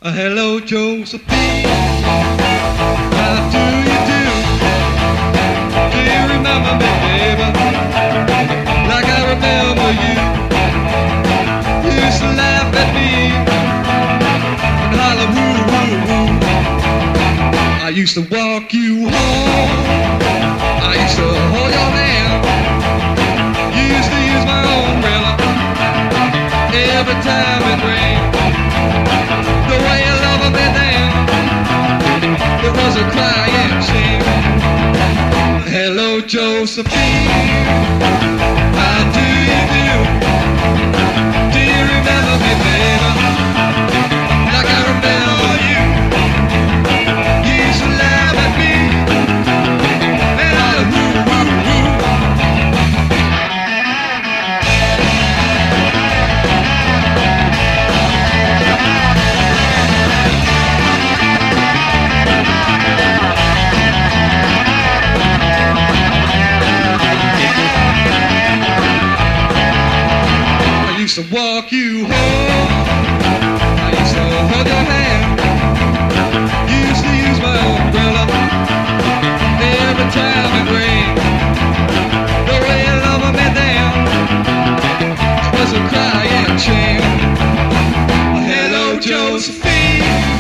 Hello, Josephine. How do you do? Do you remember me, baby? Like I remember you. You used to laugh at me and holler, woo, woo, woo. I used to walk you home. I used to hold your hand. You used to use my umbrella every time it rained. The way you loved me then, it was a crying shame. Hello, Josephine, how do you do? Do you remember me, baby? Like I remember you. You used to laugh at me, and I woo, woo, woo. I used to walk you home. I used to hold your hand. You used to use my umbrella every time it rained. The way you loved me then, it was a crying shame. Hello, Josephine.